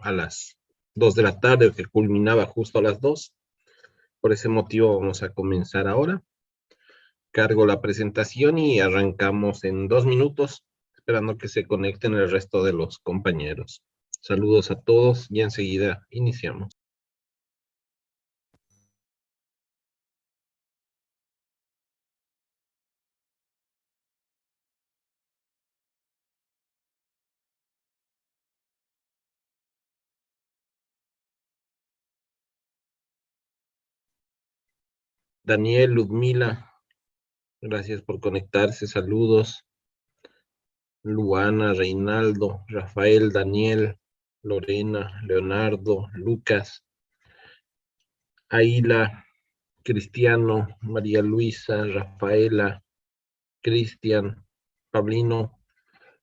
a las 2 de la tarde, que culminaba justo a las 2. Por ese motivo vamos a comenzar ahora. Cargo la presentación y arrancamos en 2 minutos, esperando que se conecten el resto de los compañeros. Saludos a todos y enseguida iniciamos. Daniel, Ludmila, gracias por conectarse, saludos. Luana, Reinaldo, Rafael, Daniel, Lorena, Leonardo, Lucas, Aila, Cristiano, María Luisa, Rafaela, Cristian, Pablino.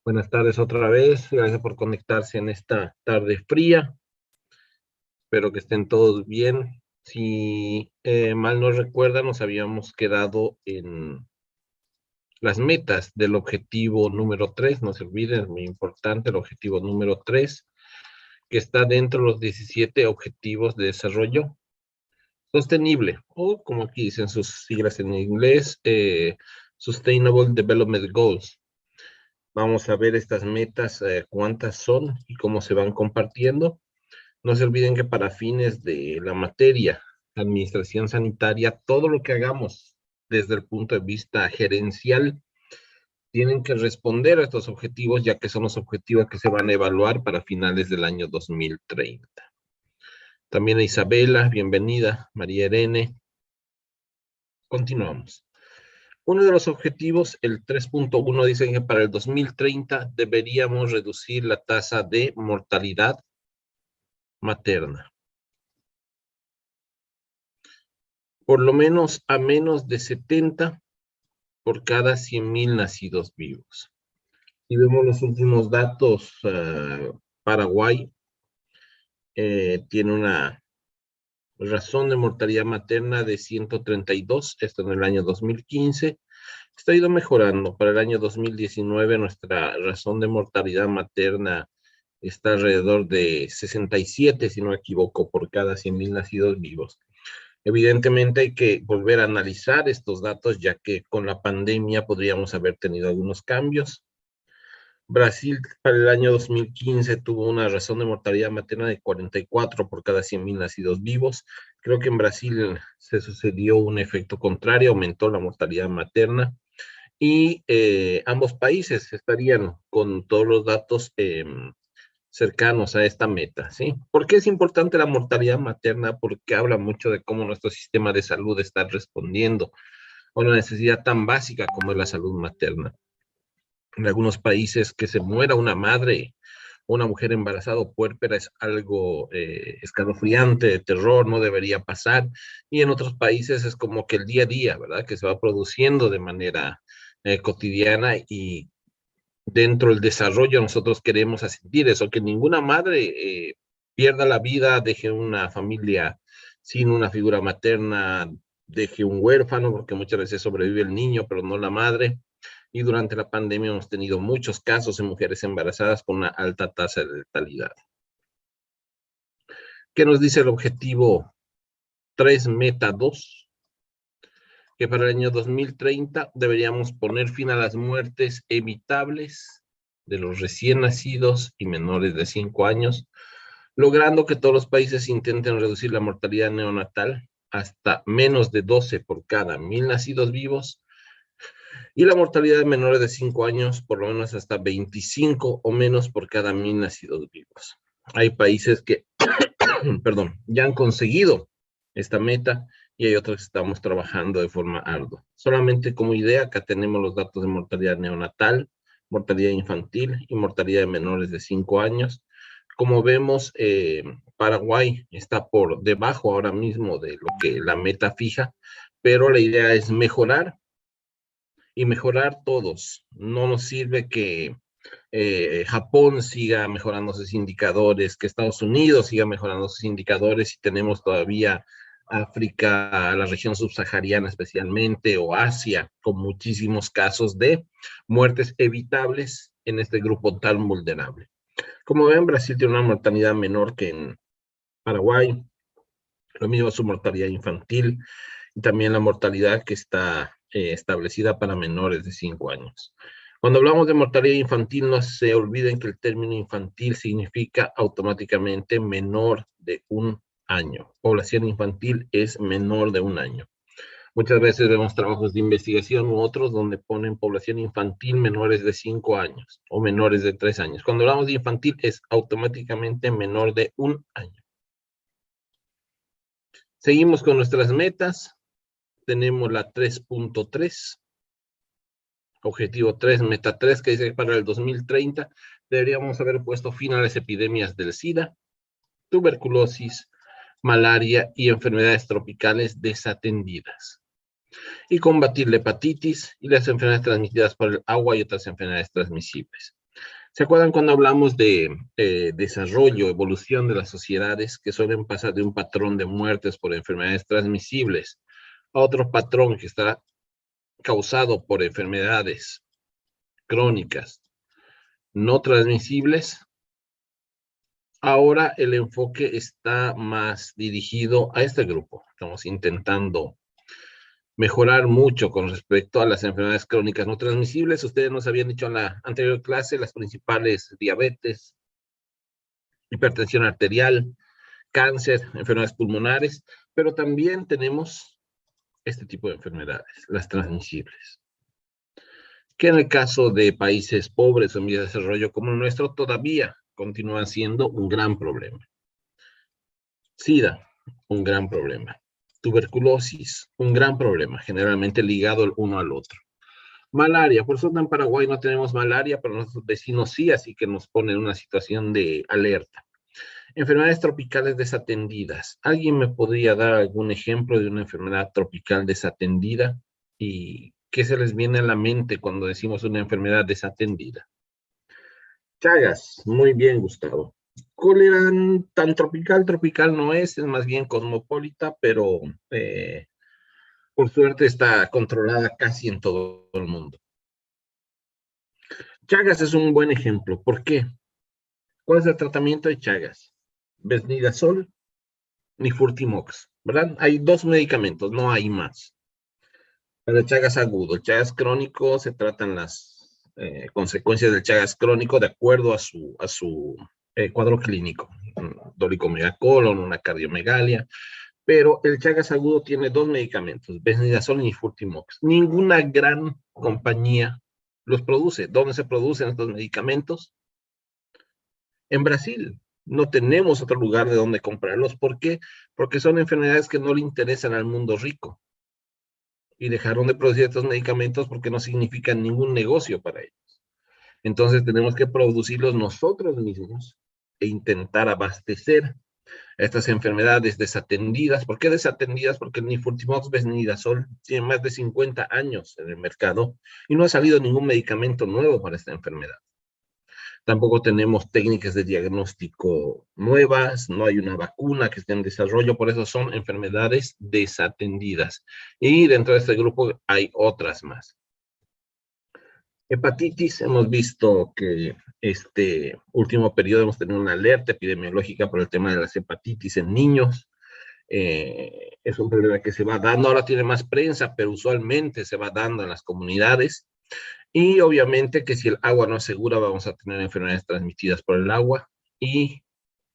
Buenas tardes otra vez, gracias por conectarse en esta tarde fría. Espero que estén todos bien. Si mal no recuerdan, nos habíamos quedado en las metas del objetivo número 3, no se olviden, es muy importante, el objetivo número 3, que está dentro de los 17 objetivos de desarrollo sostenible, o como aquí dicen sus siglas en inglés, Sustainable Development Goals. Vamos a ver estas metas, cuántas son y cómo se van compartiendo. No se olviden que para fines de la materia, administración sanitaria, todo lo que hagamos desde el punto de vista gerencial, tienen que responder a estos objetivos, ya que son los objetivos que se van a evaluar para finales del año 2030. También a Isabela, bienvenida, María Irene. Continuamos. Uno de los objetivos, el 3.1, dice que para el 2030 deberíamos reducir la tasa de mortalidad materna. Por lo menos a menos de 70 por cada 100.000 nacidos vivos. Si vemos los últimos datos, Paraguay tiene una razón de mortalidad materna de 132, esto en el año 2015, está ido mejorando. Para el año 2019 nuestra razón de mortalidad materna está alrededor de 67, si no me equivoco, por cada 100.000 nacidos vivos. Evidentemente hay que volver a analizar estos datos, ya que con la pandemia podríamos haber tenido algunos cambios. Brasil para el año 2015 tuvo una razón de mortalidad materna de 44 por cada 100.000 nacidos vivos. Creo que en Brasil se sucedió un efecto contrario, aumentó la mortalidad materna y ambos países estarían con todos los datos cercanos a esta meta, ¿sí? ¿Por qué es importante la mortalidad materna? Porque habla mucho de cómo nuestro sistema de salud está respondiendo a una necesidad tan básica como es la salud materna. En algunos países que se muera una madre o una mujer embarazada o puérpera es algo escalofriante, de terror, no debería pasar. Y en otros países es como que el día a día, ¿verdad? Que se va produciendo de manera cotidiana y dentro del desarrollo nosotros queremos asistir eso, que ninguna madre pierda la vida, deje una familia sin una figura materna, deje un huérfano, porque muchas veces sobrevive el niño, pero no la madre. Y durante la pandemia hemos tenido muchos casos de mujeres embarazadas con una alta tasa de letalidad. ¿Qué nos dice el objetivo 3 Meta 2? Que para el año 2030 deberíamos poner fin a las muertes evitables de los recién nacidos y menores de 5 años, logrando que todos los países intenten reducir la mortalidad neonatal hasta menos de 12 por cada 1.000 nacidos vivos, y la mortalidad de menores de 5 años por lo menos hasta 25 o menos por cada 1.000 nacidos vivos. Hay países que, perdón, ya han conseguido esta meta y hay otros que estamos trabajando de forma ardua. Solamente como idea, acá tenemos los datos de mortalidad neonatal, mortalidad infantil y mortalidad de menores de 5 años. Como vemos, Paraguay está por debajo ahora mismo de lo que la meta fija, pero la idea es mejorar y mejorar todos. No nos sirve que Japón siga mejorando sus indicadores, que Estados Unidos siga mejorando sus indicadores y tenemos todavía África, la región subsahariana especialmente, o Asia, con muchísimos casos de muertes evitables en este grupo tan vulnerable. Como ven, Brasil tiene una mortalidad menor que en Paraguay, lo mismo su mortalidad infantil y también la mortalidad que está establecida para menores de 5 años. Cuando hablamos de mortalidad infantil, no se olviden que el término infantil significa automáticamente menor de 1 año. Población infantil es menor de 1 año. Muchas veces vemos trabajos de investigación u otros donde ponen población infantil menores de 5 años o menores de 3 años. Cuando hablamos de infantil es automáticamente menor de 1 año. Seguimos con nuestras metas. Tenemos la 3.3. Objetivo 3, meta 3, que dice que para el 2030 deberíamos haber puesto fin a las epidemias del SIDA, tuberculosis, malaria y enfermedades tropicales desatendidas. Y combatir la hepatitis y las enfermedades transmitidas por el agua y otras enfermedades transmisibles. ¿Se acuerdan cuando hablamos de desarrollo, evolución de las sociedades que suelen pasar de un patrón de muertes por enfermedades transmisibles a otro patrón que está causado por enfermedades crónicas no transmisibles? Ahora el enfoque está más dirigido a este grupo. Estamos intentando mejorar mucho con respecto a las enfermedades crónicas no transmisibles. Ustedes nos habían dicho en la anterior clase las principales: diabetes, hipertensión arterial, cáncer, enfermedades pulmonares, pero también tenemos este tipo de enfermedades, las transmisibles, que en el caso de países pobres o en vías de desarrollo como el nuestro todavía continúan siendo un gran problema. SIDA, un gran problema. Tuberculosis, un gran problema, generalmente ligado el uno al otro. Malaria, por suerte en Paraguay no tenemos malaria, pero nuestros vecinos sí, así que nos pone en una situación de alerta. Enfermedades tropicales desatendidas. ¿Alguien me podría dar algún ejemplo de una enfermedad tropical desatendida? ¿Y qué se les viene a la mente cuando decimos una enfermedad desatendida? Chagas, muy bien, Gustavo. Cólera tan tropical no es más bien cosmopolita, pero por suerte está controlada casi en todo el mundo. Chagas es un buen ejemplo. ¿Por qué? ¿Cuál es el tratamiento de Chagas? Besnidazol ni Furtimox, ¿verdad? Hay 2 medicamentos, no hay más. Para el Chagas agudo, el Chagas crónico, se tratan las consecuencias del Chagas crónico de acuerdo a su cuadro clínico. Dolicomegacolon, una cardiomegalia. Pero el Chagas agudo tiene 2 medicamentos, Besnidazol y Furtimox. Ninguna gran compañía los produce. ¿Dónde se producen estos medicamentos? En Brasil. No tenemos otro lugar de donde comprarlos. ¿Por qué? Porque son enfermedades que no le interesan al mundo rico. Y dejaron de producir estos medicamentos porque no significan ningún negocio para ellos. Entonces tenemos que producirlos nosotros mismos e intentar abastecer estas enfermedades desatendidas. ¿Por qué desatendidas? Porque el Nifurtimox Besnidazol tiene más de 50 años en el mercado y no ha salido ningún medicamento nuevo para esta enfermedad. Tampoco tenemos técnicas de diagnóstico nuevas, no hay una vacuna que esté en desarrollo, por eso son enfermedades desatendidas. Y dentro de este grupo hay otras más. Hepatitis, hemos visto que este último periodo hemos tenido una alerta epidemiológica por el tema de las hepatitis en niños. Es un problema que se va dando, ahora tiene más prensa, pero usualmente se va dando en las comunidades. Y obviamente que si el agua no es segura, vamos a tener enfermedades transmitidas por el agua y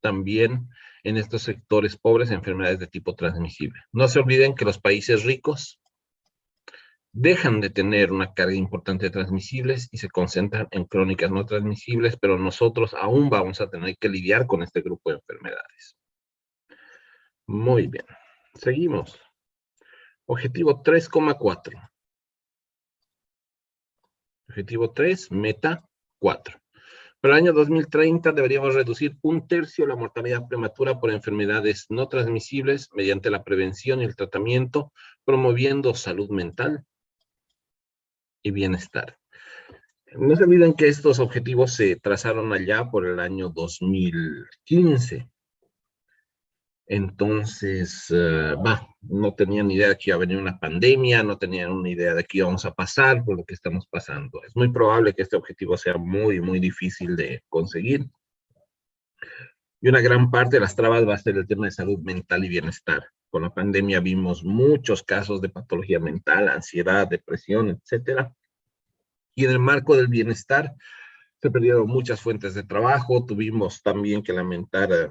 también en estos sectores pobres, enfermedades de tipo transmisible. No se olviden que los países ricos dejan de tener una carga importante de transmisibles y se concentran en crónicas no transmisibles, pero nosotros aún vamos a tener que lidiar con este grupo de enfermedades. Muy bien, seguimos. Objetivo 3,4. Objetivo 3, meta 4. Para el año 2030 deberíamos reducir 1/3 la mortalidad prematura por enfermedades no transmisibles mediante la prevención y el tratamiento, promoviendo salud mental y bienestar. No se olviden que estos objetivos se trazaron allá por el año 2015. Entonces, no tenían idea de que iba a venir una pandemia, no tenían una idea de que íbamos a pasar por lo que estamos pasando. Es muy probable que este objetivo sea muy, muy difícil de conseguir. Y una gran parte de las trabas va a ser el tema de salud mental y bienestar. Con la pandemia vimos muchos casos de patología mental, ansiedad, depresión, etcétera. Y en el marco del bienestar se perdieron muchas fuentes de trabajo, tuvimos también que lamentar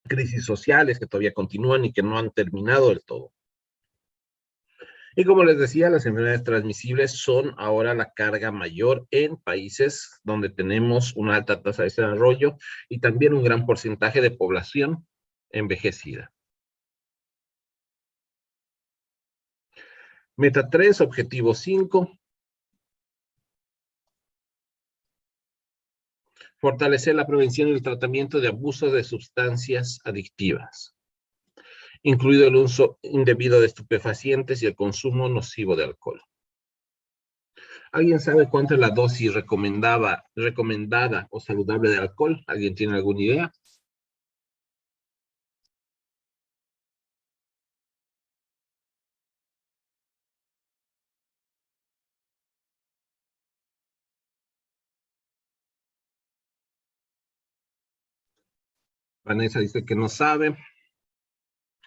crisis sociales que todavía continúan y que no han terminado del todo. Y como les decía, las enfermedades transmisibles son ahora la carga mayor en países donde tenemos una alta tasa de desarrollo y también un gran porcentaje de población envejecida. Meta 3, objetivo 5. Fortalecer la prevención y el tratamiento de abusos de sustancias adictivas, incluido el uso indebido de estupefacientes y el consumo nocivo de alcohol. ¿Alguien sabe cuánto es la dosis recomendada o saludable de alcohol? ¿Alguien tiene alguna idea? Vanessa dice que no sabe.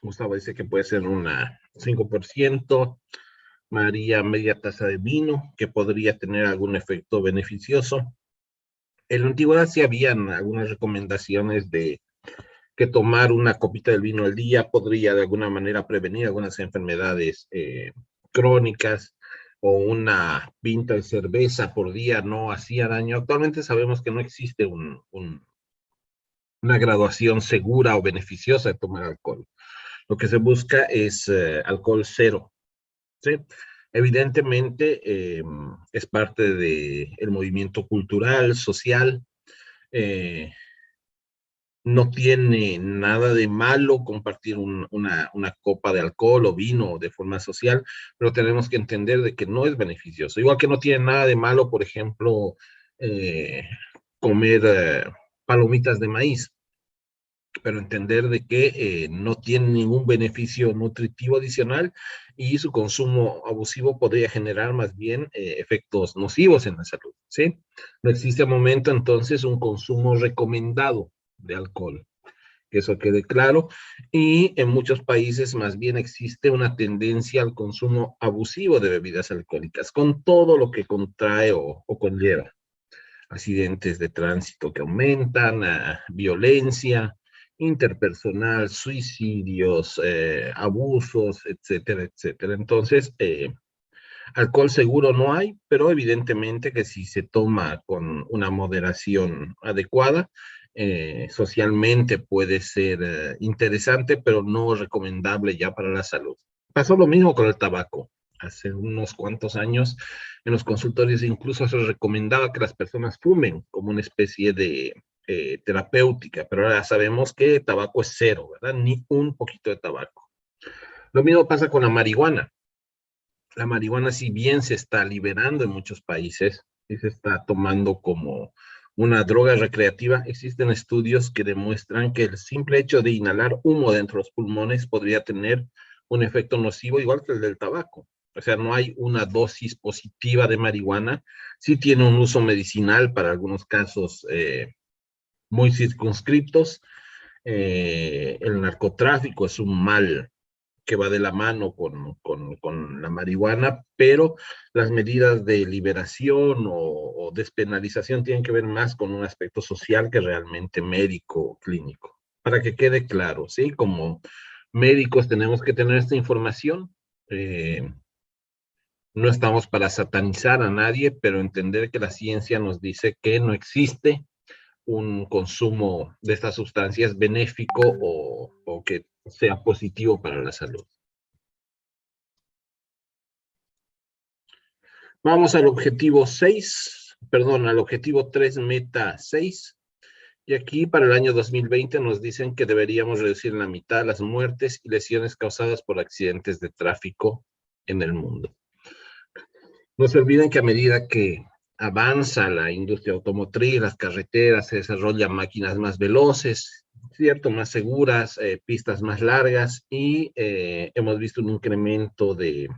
Gustavo dice que puede ser una 5%. María, media taza de vino, que podría tener algún efecto beneficioso. En la antigüedad sí habían algunas recomendaciones de que tomar una copita del vino al día podría de alguna manera prevenir algunas enfermedades crónicas, o una pinta de cerveza por día no hacía daño. Actualmente sabemos que no existe una graduación segura o beneficiosa de tomar alcohol. Lo que se busca es alcohol cero, ¿sí? Evidentemente es parte del movimiento cultural, social. eh, no tiene nada de malo compartir una copa de alcohol o vino de forma social, pero tenemos que entender de que no es beneficioso. Igual que no tiene nada de malo, por ejemplo, eh, comer palomitas de maíz, pero entender de que no tiene ningún beneficio nutritivo adicional y su consumo abusivo podría generar más bien efectos nocivos en la salud, ¿sí? No existe al momento entonces un consumo recomendado de alcohol, que eso quede claro, y en muchos países más bien existe una tendencia al consumo abusivo de bebidas alcohólicas, con todo lo que contrae o conlleva. Accidentes de tránsito que aumentan, violencia interpersonal, suicidios, abusos, etcétera, etcétera. Entonces, alcohol seguro no hay, pero evidentemente que si se toma con una moderación adecuada, socialmente puede ser interesante, pero no recomendable ya para la salud. Pasó lo mismo con el tabaco. Hace unos cuantos años en los consultorios incluso se recomendaba que las personas fumen como una especie de terapéutica, pero ahora sabemos que tabaco es cero, ¿verdad? Ni un poquito de tabaco. Lo mismo pasa con la marihuana. La marihuana, si bien se está liberando en muchos países y se está tomando como una droga recreativa, existen estudios que demuestran que el simple hecho de inhalar humo dentro de los pulmones podría tener un efecto nocivo igual que el del tabaco. O sea, no hay una dosis positiva de marihuana. Sí tiene un uso medicinal para algunos casos muy circunscriptos. El narcotráfico es un mal que va de la mano con la marihuana, pero las medidas de liberación o despenalización tienen que ver más con un aspecto social que realmente médico o clínico. Para que quede claro, ¿sí? Como médicos tenemos que tener esta información. No estamos para satanizar a nadie, pero entender que la ciencia nos dice que no existe un consumo de estas sustancias benéfico o que sea positivo para la salud. Vamos al objetivo 6, perdón, al objetivo 3, meta 6. Y aquí para el año 2020 nos dicen que deberíamos reducir en la mitad las muertes y lesiones causadas por accidentes de tráfico en el mundo. No se olviden que a medida que avanza la industria automotriz, las carreteras, se desarrollan máquinas más veloces, ¿cierto? Más seguras, pistas más largas y hemos visto un incremento de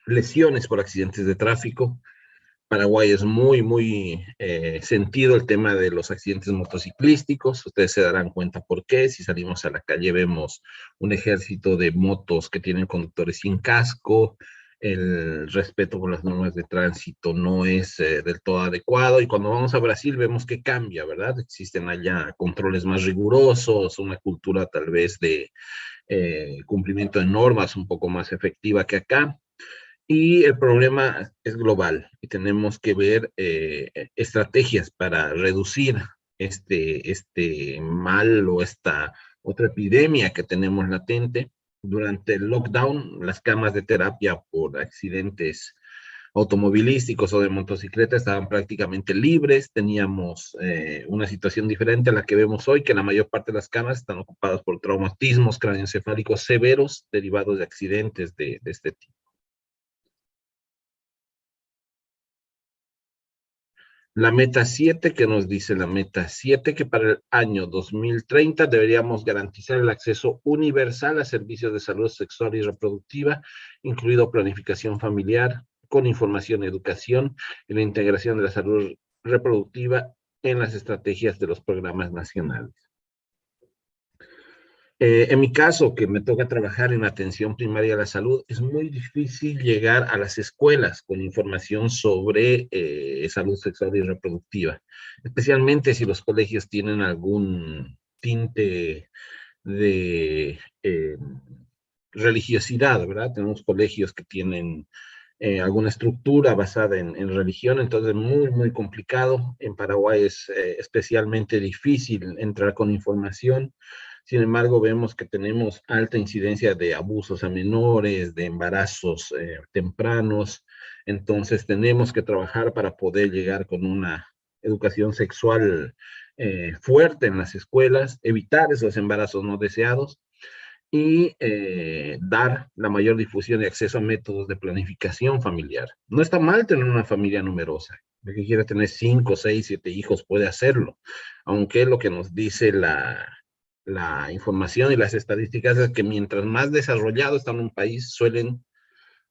lesiones por accidentes de tráfico. Paraguay es muy sentido el tema de los accidentes motociclísticos. Ustedes se darán cuenta por qué. Si salimos a la calle vemos un ejército de motos que tienen conductores sin casco. El respeto por las normas de tránsito no es del todo adecuado. Y cuando vamos a Brasil vemos que cambia, ¿verdad? Existen allá controles más rigurosos, una cultura tal vez de cumplimiento de normas un poco más efectiva que acá. Y el problema es global y tenemos que ver estrategias para reducir este mal o esta otra epidemia que tenemos latente. Durante el lockdown, las camas de terapia por accidentes automovilísticos o de motocicleta estaban prácticamente libres. Teníamos una situación diferente a la que vemos hoy, que la mayor parte de las camas están ocupadas por traumatismos craneoencefálicos severos derivados de accidentes de este tipo. La meta 7, que nos dice la meta 7, que para el año 2030 deberíamos garantizar el acceso universal a servicios de salud sexual y reproductiva, incluido planificación familiar, con información y educación, y la integración de la salud reproductiva en las estrategias de los programas nacionales. En mi caso, que me toca trabajar en atención primaria a la salud, es muy difícil llegar a las escuelas con información sobre salud sexual y reproductiva, especialmente si los colegios tienen algún tinte de religiosidad, ¿verdad? Tenemos colegios que tienen alguna estructura basada en religión, entonces es muy complicado. En Paraguay es especialmente difícil entrar con información. Sin embargo, vemos que tenemos alta incidencia de abusos a menores, de embarazos tempranos, entonces tenemos que trabajar para poder llegar con una educación sexual fuerte en las escuelas, evitar esos embarazos no deseados y dar la mayor difusión y acceso a métodos de planificación familiar. No está mal tener una familia numerosa. El que quiera tener 5, 6, 7 hijos puede hacerlo, aunque lo que nos dice la información y las estadísticas es que mientras más desarrollado está un país, suelen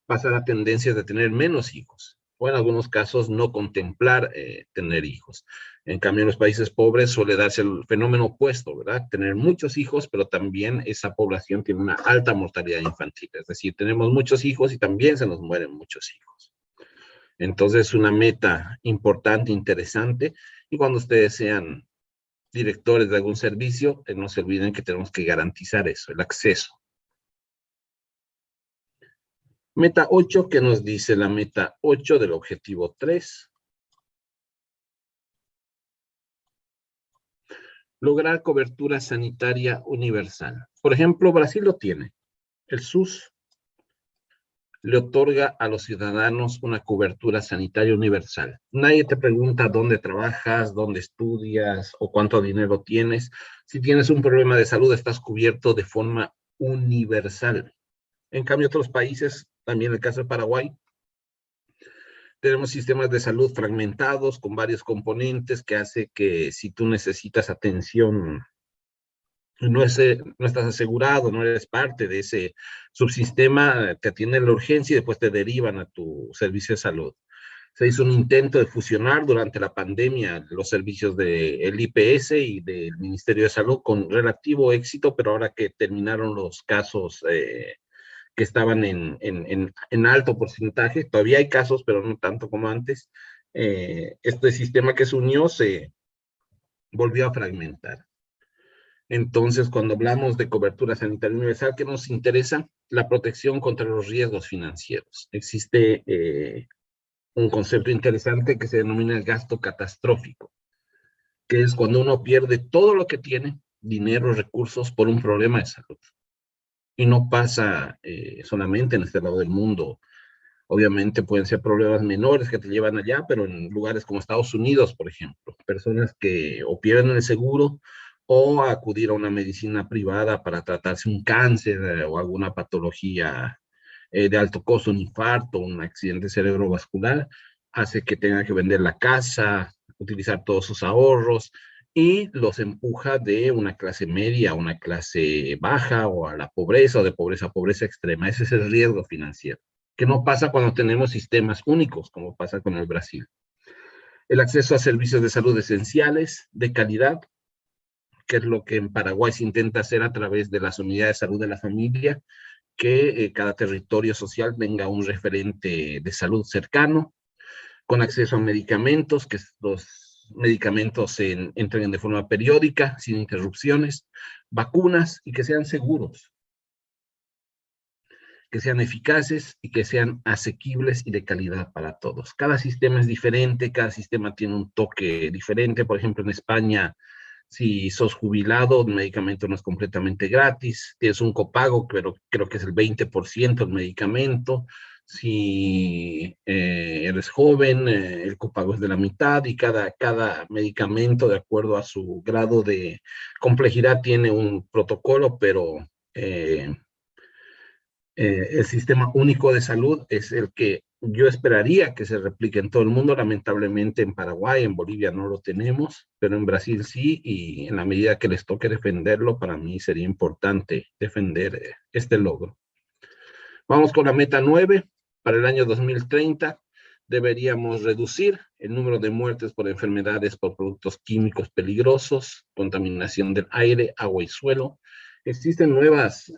pasar a tendencias de tener menos hijos, o en algunos casos no contemplar tener hijos. En cambio, en los países pobres suele darse el fenómeno opuesto, ¿verdad? Tener muchos hijos, pero también esa población tiene una alta mortalidad infantil. Es decir, tenemos muchos hijos y también se nos mueren muchos hijos. Entonces, una meta importante, interesante, y cuando ustedes sean directores de algún servicio, no se olviden que tenemos que garantizar eso, el acceso. Meta 8, ¿qué nos dice la meta 8 del objetivo 3? Lograr cobertura sanitaria universal. Por ejemplo, Brasil lo tiene. El SUS le otorga a los ciudadanos una cobertura sanitaria universal. Nadie te pregunta dónde trabajas, dónde estudias o cuánto dinero tienes. Si tienes un problema de salud, estás cubierto de forma universal. En cambio, otros países, también el caso de Paraguay, tenemos sistemas de salud fragmentados con varios componentes que hace que si tú necesitas atención, no estás asegurado, no eres parte de ese subsistema, te atienden la urgencia y después te derivan a tu servicio de salud. Se hizo un intento de fusionar durante la pandemia los servicios del IPS y del Ministerio de Salud con relativo éxito, pero ahora que terminaron los casos que estaban en alto porcentaje, todavía hay casos, pero no tanto como antes, este sistema que se unió se volvió a fragmentar. Entonces, cuando hablamos de cobertura sanitaria universal, ¿qué nos interesa? La protección contra los riesgos financieros. Existe un concepto interesante que se denomina el gasto catastrófico, que es cuando uno pierde todo lo que tiene, dinero, recursos, por un problema de salud. Y no pasa solamente en este lado del mundo. Obviamente pueden ser problemas menores que te llevan allá, pero en lugares como Estados Unidos, por ejemplo, personas que o pierden el seguro o acudir a una medicina privada para tratarse un cáncer o alguna patología de alto costo, un infarto, un accidente cerebrovascular, hace que tengan que vender la casa, utilizar todos sus ahorros y los empuja de una clase media a una clase baja o a la pobreza o de pobreza a pobreza extrema. Ese es el riesgo financiero. que no pasa cuando tenemos sistemas únicos, como pasa con el Brasil. El acceso a servicios de salud esenciales, de calidad, que es lo que en Paraguay se intenta hacer a través de las unidades de salud de la familia, que cada territorio social tenga un referente de salud cercano, con acceso a medicamentos, que los medicamentos se entreguen de forma periódica, sin interrupciones, vacunas y que sean seguros, que sean eficaces y que sean asequibles y de calidad para todos. Cada sistema es diferente, cada sistema tiene un toque diferente. Por ejemplo, en España, si sos jubilado, el medicamento no es completamente gratis, tienes un copago, pero creo que es el 20% del medicamento. Si eres joven, el copago es de la mitad y cada medicamento, de acuerdo a su grado de complejidad, tiene un protocolo, pero el sistema único de salud es el que yo esperaría que se replique en todo el mundo. Lamentablemente en Paraguay, en Bolivia no lo tenemos, pero en Brasil sí, y en la medida que les toque defenderlo, para mí sería importante defender este logro. Vamos con la meta 9. Para el año 2030 deberíamos reducir el número de muertes por enfermedades por productos químicos peligrosos, contaminación del aire, agua y suelo. Existen nuevas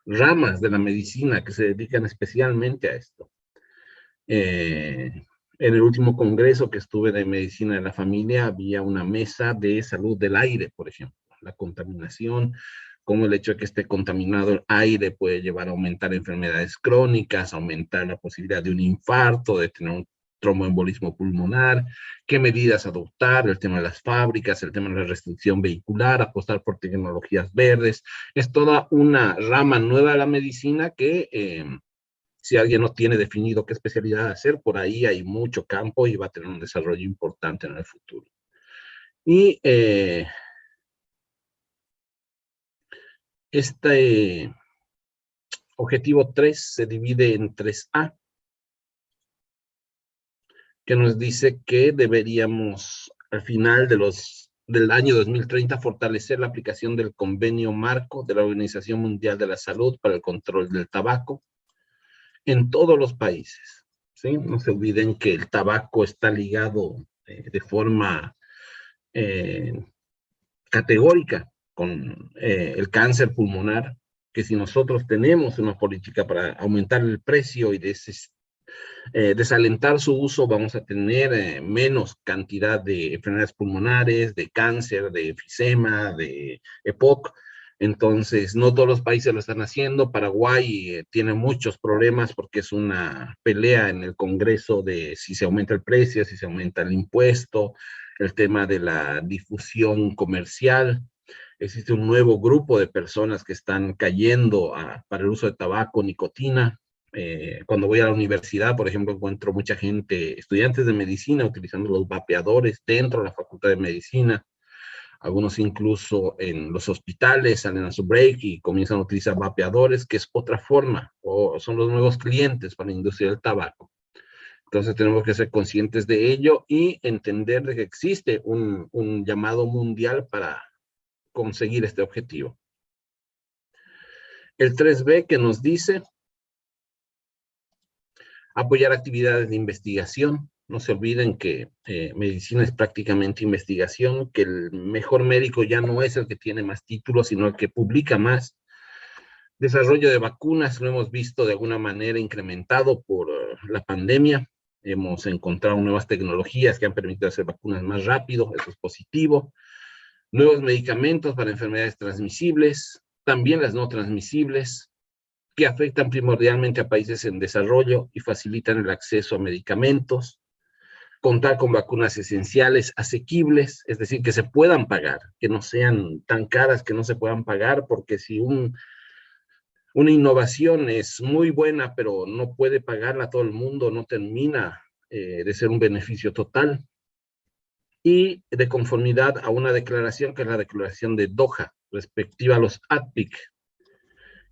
ramas de la medicina que se dedican especialmente a esto. En el último congreso que estuve de medicina de la familia había una mesa de salud del aire, por ejemplo, la contaminación, como el hecho de que esté contaminado el aire puede llevar a aumentar enfermedades crónicas, aumentar la posibilidad de un infarto, de tener un tromboembolismo pulmonar, qué medidas adoptar, el tema de las fábricas, el tema de la restricción vehicular, apostar por tecnologías verdes. Es toda una rama nueva de la medicina que si alguien no tiene definido qué especialidad hacer, por ahí hay mucho campo y va a tener un desarrollo importante en el futuro. Y este objetivo 3 se divide en 3A, que nos dice que deberíamos, al final del año 2030, fortalecer la aplicación del convenio marco de la Organización Mundial de la Salud para el control del tabaco en todos los países. ¿Sí? No se olviden que el tabaco está ligado de forma categórica con el cáncer pulmonar, que si nosotros tenemos una política para aumentar el precio y desalentar su uso, vamos a tener menos cantidad de enfermedades pulmonares, de cáncer, de enfisema, de EPOC. Entonces, no todos los países lo están haciendo. Paraguay tiene muchos problemas porque es una pelea en el Congreso de si se aumenta el precio, si se aumenta el impuesto, el tema de la difusión comercial. Existe un nuevo grupo de personas que están cayendo para el uso de tabaco, nicotina. Cuando voy a la universidad, por ejemplo, encuentro mucha gente, estudiantes de medicina, utilizando los vapeadores dentro de la facultad de medicina. Algunos incluso en los hospitales salen a su break y comienzan a utilizar vapeadores, que es otra forma, o son los nuevos clientes para la industria del tabaco. Entonces tenemos que ser conscientes de ello y entender de que existe un llamado mundial para conseguir este objetivo. El 3B que nos dice apoyar actividades de investigación. No se olviden que medicina es prácticamente investigación, que el mejor médico ya no es el que tiene más títulos, sino el que publica más. Desarrollo de vacunas lo hemos visto de alguna manera incrementado por la pandemia. Hemos encontrado nuevas tecnologías que han permitido hacer vacunas más rápido, eso es positivo. Nuevos medicamentos para enfermedades transmisibles, también las no transmisibles, que afectan primordialmente a países en desarrollo y facilitan el acceso a medicamentos. Contar con vacunas esenciales, asequibles, es decir, que se puedan pagar, que no sean tan caras que no se puedan pagar, porque si una innovación es muy buena, pero no puede pagarla a todo el mundo, no termina de ser un beneficio total. Y de conformidad a una declaración que es la declaración de Doha, respectiva a los ADPIC.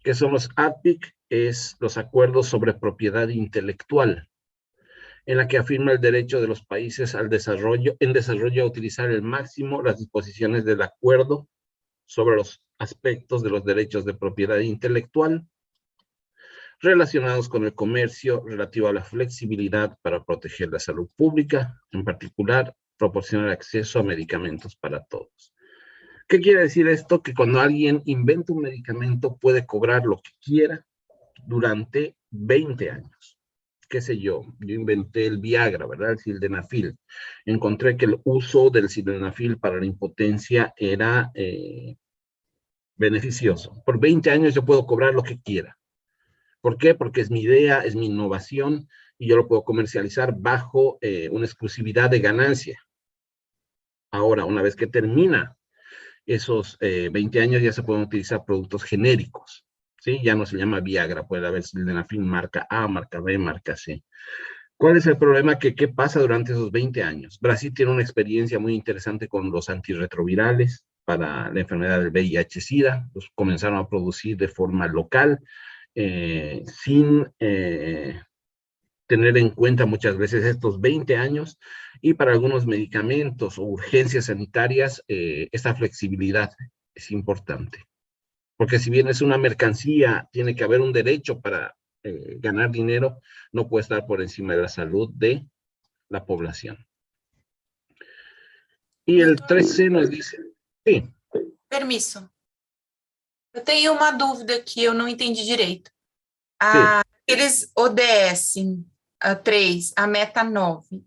¿Qué son los ADPIC? Es los acuerdos sobre propiedad intelectual, en la que afirma el derecho de los países al desarrollo, a utilizar al máximo las disposiciones del acuerdo sobre los aspectos de los derechos de propiedad intelectual relacionados con el comercio, relativo a la flexibilidad para proteger la salud pública, en particular, proporcionar acceso a medicamentos para todos. ¿Qué quiere decir esto? Que cuando alguien inventa un medicamento puede cobrar lo que quiera durante 20 años. Qué sé yo inventé el Viagra, ¿verdad? El sildenafil. Encontré que el uso del sildenafil para la impotencia era beneficioso. Por 20 años yo puedo cobrar lo que quiera. ¿Por qué? Porque es mi idea, es mi innovación y yo lo puedo comercializar bajo una exclusividad de ganancia. Ahora, una vez que termina esos 20 años, ya se pueden utilizar productos genéricos, ¿sí? Ya no se llama Viagra, puede haber sildenafil marca A, marca B, marca C. ¿Cuál es el problema? ¿Qué pasa durante esos 20 años? Brasil tiene una experiencia muy interesante con los antirretrovirales para la enfermedad del VIH-Sida. Los comenzaron a producir de forma local, sin tener en cuenta muchas veces estos 20 años, y para algunos medicamentos o urgencias sanitarias, esta flexibilidad es importante. Porque si bien es una mercancía, tiene que haber un derecho para ganar dinero, no puede estar por encima de la salud de la población. E o 3C nos diz... Sim. Permisso. Eu tenho uma dúvida que eu não entendi direito. Sim. Aqueles ODS 3, a meta 9,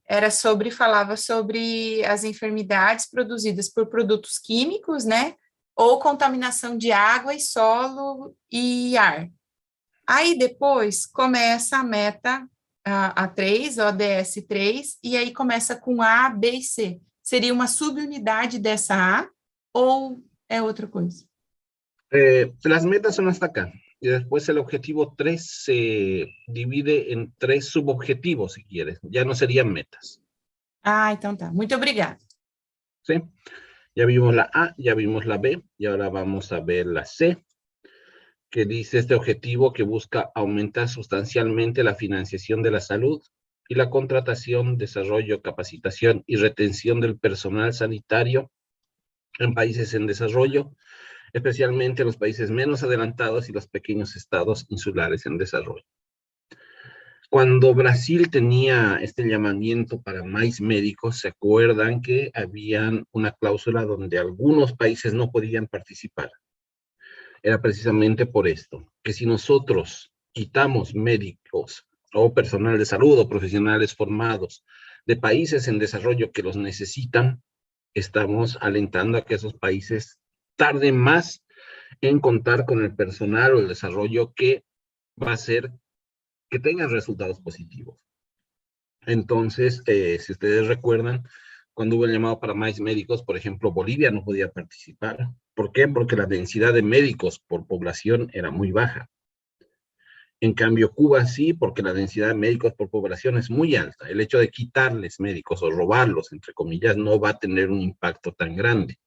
falava sobre as enfermidades produzidas por produtos químicos, né? Ou contaminação de água e solo e ar. Aí depois começa a meta a 3, ODS 3, e aí começa com A, B e C. Seria uma subunidade dessa A ou é outra coisa? Las metas son hasta acá. Y después el objetivo 3 se divide en 3 subobjetivos, si quieres. Ya no serían metas. Ah, então tá. Muito obrigada. ¿Sí? Ya vimos la A, ya vimos la B, y ahora vamos a ver la C, que dice este objetivo que busca aumentar sustancialmente la financiación de la salud y la contratación, desarrollo, capacitación y retención del personal sanitario en países en desarrollo, especialmente los países menos adelantados y los pequeños estados insulares en desarrollo. Cuando Brasil tenía este llamamiento para más médicos, se acuerdan que habían una cláusula donde algunos países no podían participar. Era precisamente por esto, que si nosotros quitamos médicos o personal de salud o profesionales formados de países en desarrollo que los necesitan, estamos alentando a que esos países tarden más en contar con el personal o el desarrollo que va a hacer que tengan resultados positivos. Entonces, si ustedes recuerdan, cuando hubo el llamado para más médicos, por ejemplo, Bolivia no podía participar. ¿Por qué? Porque la densidad de médicos por población era muy baja. En cambio, Cuba sí, porque la densidad de médicos por población es muy alta. El hecho de quitarles médicos o robarlos, entre comillas, no va a tener un impacto tan grande.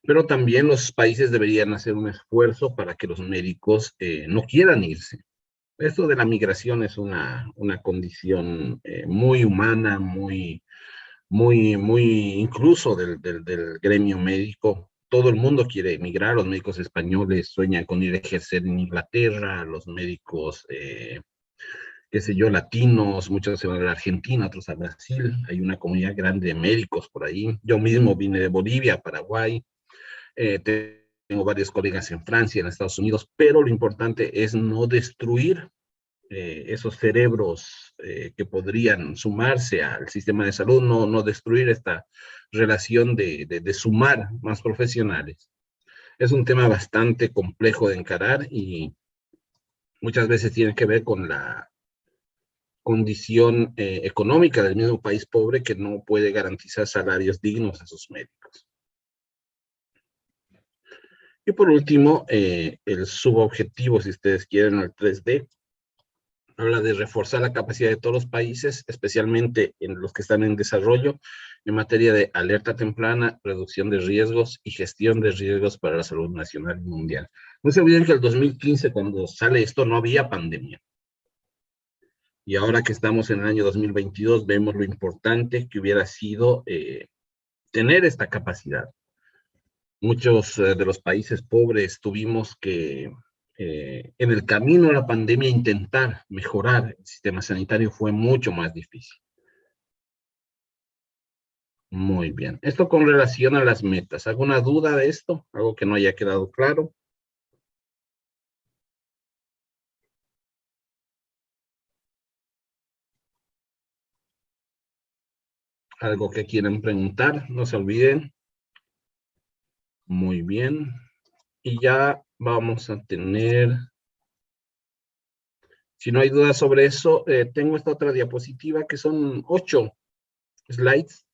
Pero también los países deberían hacer un esfuerzo para que los médicos no quieran irse. Esto de la migración es una condición muy humana, muy incluso del gremio médico. Todo el mundo quiere emigrar, los médicos españoles sueñan con ir a ejercer en Inglaterra, los médicos, qué sé yo, latinos, muchos se van a la Argentina, otros a Brasil, hay una comunidad grande de médicos por ahí. Yo mismo vine de Bolivia, Paraguay, tengo varios colegas en Francia, en Estados Unidos, pero lo importante es no destruir esos cerebros que podrían sumarse al sistema de salud, no destruir esta relación de sumar más profesionales. Es un tema bastante complejo de encarar y muchas veces tiene que ver con la condición económica del mismo país pobre que no puede garantizar salarios dignos a sus médicos. Y por último, el subobjetivo, si ustedes quieren, el 3D, habla de reforzar la capacidad de todos los países, especialmente en los que están en desarrollo, en materia de alerta temprana, reducción de riesgos y gestión de riesgos para la salud nacional y mundial. No se olviden que el 2015, cuando sale esto, no había pandemia. Y ahora que estamos en el año 2022, vemos lo importante que hubiera sido tener esta capacidad. Muchos de los países pobres tuvimos que en el camino a la pandemia, intentar mejorar el sistema sanitario fue mucho más difícil. Muy bien. Esto con relación a las metas. ¿Alguna duda de esto? ¿Algo que no haya quedado claro? ¿Algo que quieran preguntar? No se olviden. Muy bien. Y ya vamos a tener, si no hay duda sobre eso, tengo esta otra diapositiva que son 8 slides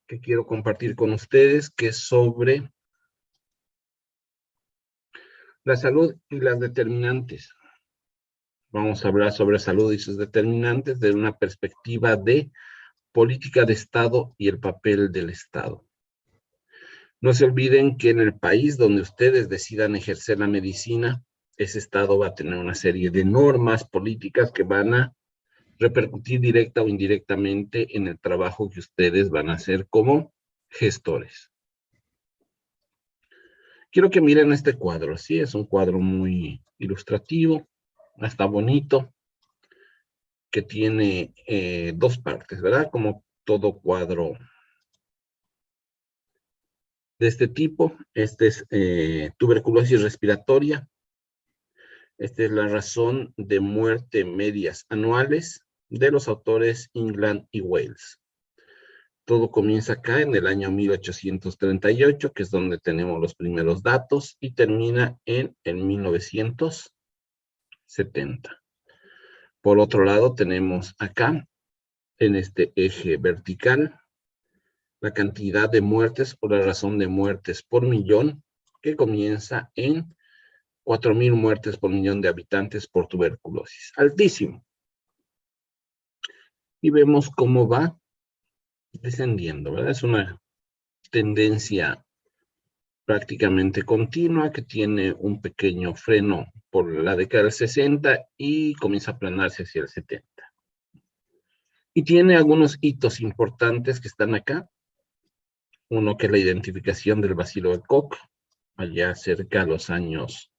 que quiero compartir con ustedes, que es sobre la salud y las determinantes. Vamos a hablar sobre salud y sus determinantes desde una perspectiva de política de Estado y el papel del Estado. No se olviden que en el país donde ustedes decidan ejercer la medicina, ese Estado va a tener una serie de normas políticas que van a repercutir directa o indirectamente en el trabajo que ustedes van a hacer como gestores. Quiero que miren este cuadro, sí, es un cuadro muy ilustrativo, está bonito, que tiene dos partes, ¿verdad? Como todo cuadro de este tipo. Este es tuberculosis respiratoria. Esta es la razón de muerte medias anuales de los autores England y Wales. Todo comienza acá en el año 1838, que es donde tenemos los primeros datos, y termina en el 1970. Por otro lado, tenemos acá, en este eje vertical, la cantidad de muertes o la razón de muertes por millón, que comienza en 4.000 muertes por millón de habitantes por tuberculosis. Altísimo. Y vemos cómo va descendiendo, ¿verdad? Es una tendencia prácticamente continua que tiene un pequeño freno por la década del 60 y comienza a aplanarse hacia el 70. Y tiene algunos hitos importantes que están acá. Uno que es la identificación del bacilo de Koch, allá cerca de los años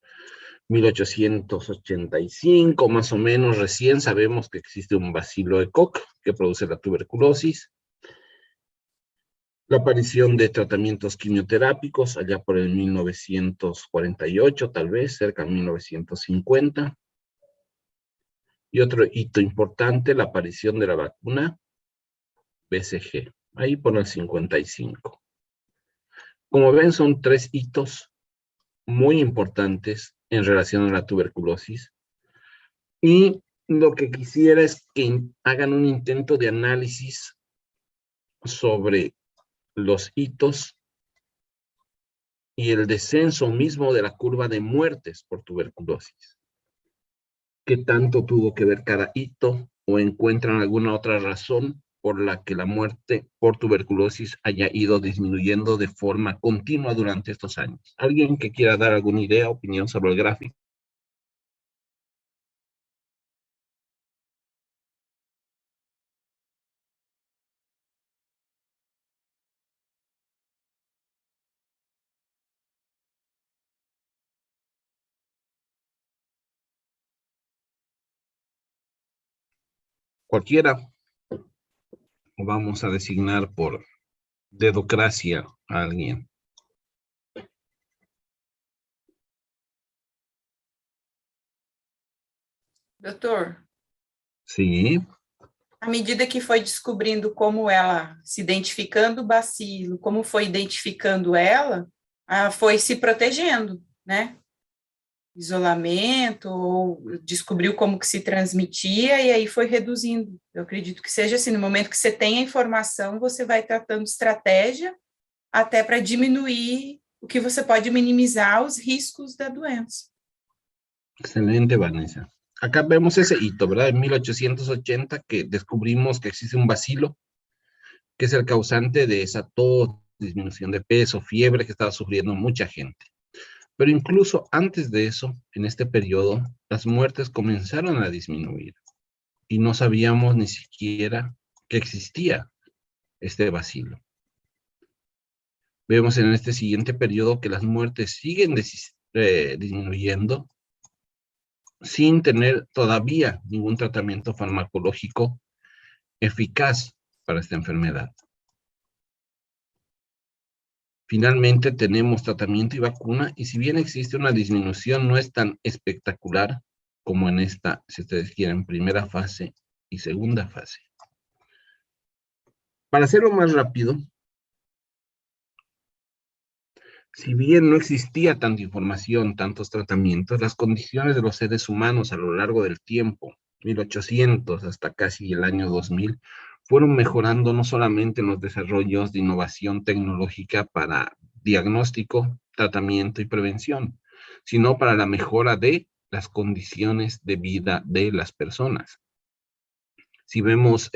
1885, más o menos. Recién sabemos que existe un bacilo de Koch que produce la tuberculosis. La aparición de tratamientos quimioterápicos allá por el 1948, tal vez, cerca de 1950. Y otro hito importante, la aparición de la vacuna BCG, ahí por el 55. Como ven, son 3 hitos muy importantes en relación a la tuberculosis. Y lo que quisiera es que hagan un intento de análisis sobre los hitos y el descenso mismo de la curva de muertes por tuberculosis. ¿Qué tanto tuvo que ver cada hito o encuentran alguna otra razón por la que la muerte por tuberculosis haya ido disminuyendo de forma continua durante estos años? ¿Alguien que quiera dar alguna idea, opinión sobre el gráfico? Cualquiera. Vamos a designar por dedocracia a alguien. Doutor, Sí. à medida que foi descobrindo como ela, se identificando o bacilo, como foi identificando ela, foi se protegendo, né? Isolamento, ou descobriu como que se transmitia e aí foi reduzindo. Eu acredito que seja assim, no momento que você tem a informação, você vai tratando estratégia até para diminuir o que você pode minimizar os riscos da doença. Excelente, Vanessa. Acá vemos ese hito, ¿verdad? En 1880 que descubrimos que existe un bacilo, que es el causante de esa tos, disminución de peso, fiebre que estaba sufriendo mucha gente. Pero incluso antes de eso, en este periodo, las muertes comenzaron a disminuir y no sabíamos ni siquiera que existía este bacilo. Vemos en este siguiente periodo que las muertes siguen disminuyendo sin tener todavía ningún tratamiento farmacológico eficaz para esta enfermedad. Finalmente tenemos tratamiento y vacuna, y si bien existe una disminución, no es tan espectacular como en esta, si ustedes quieren, primera fase y segunda fase. Para hacerlo más rápido, si bien no existía tanta información, tantos tratamientos, las condiciones de los seres humanos a lo largo del tiempo, 1800 hasta casi el año 2000, fueron mejorando no solamente en los desarrollos de innovación tecnológica para diagnóstico, tratamiento y prevención, sino para la mejora de las condiciones de vida de las personas. Si vemos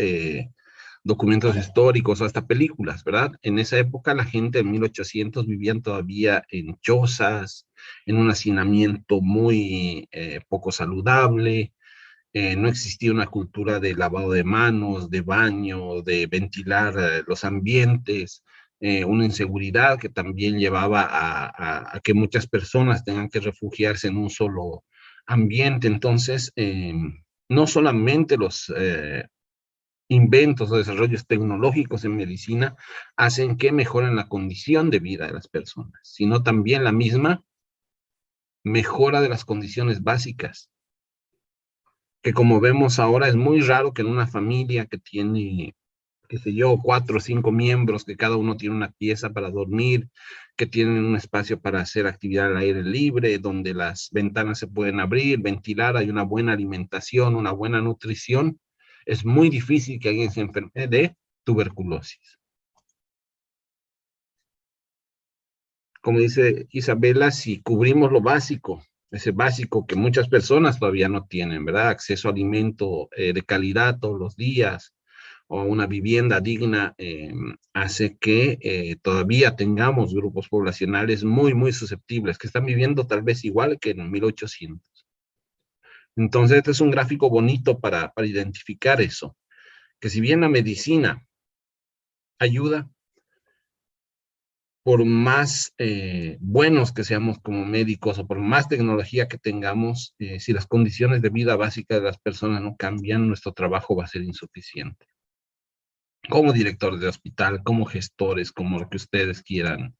documentos históricos o hasta películas, ¿verdad? En esa época la gente en 1800 vivían todavía en chozas, en un hacinamiento muy poco saludable, no existía una cultura de lavado de manos, de baño, de ventilar los ambientes, una inseguridad que también llevaba a que muchas personas tengan que refugiarse en un solo ambiente. Entonces, no solamente los inventos o desarrollos tecnológicos en medicina hacen que mejoren la condición de vida de las personas, sino también la misma mejora de las condiciones básicas, que como vemos ahora es muy raro que en una familia que tiene, qué sé yo, 4 o 5 miembros, que cada uno tiene una pieza para dormir, que tienen un espacio para hacer actividad al aire libre, donde las ventanas se pueden abrir, ventilar, hay una buena alimentación, una buena nutrición, es muy difícil que alguien se enferme de tuberculosis. Como dice Isabela, si cubrimos lo básico, ese básico que muchas personas todavía no tienen, ¿verdad? Acceso a alimento de calidad todos los días o una vivienda digna, hace que todavía tengamos grupos poblacionales muy, muy susceptibles, que están viviendo tal vez igual que en 1800. Entonces, este es un gráfico bonito para identificar eso, que si bien la medicina ayuda, por más buenos que seamos como médicos o por más tecnología que tengamos, si las condiciones de vida básicas de las personas no cambian, nuestro trabajo va a ser insuficiente. Como directores de hospital, como gestores, como lo que ustedes quieran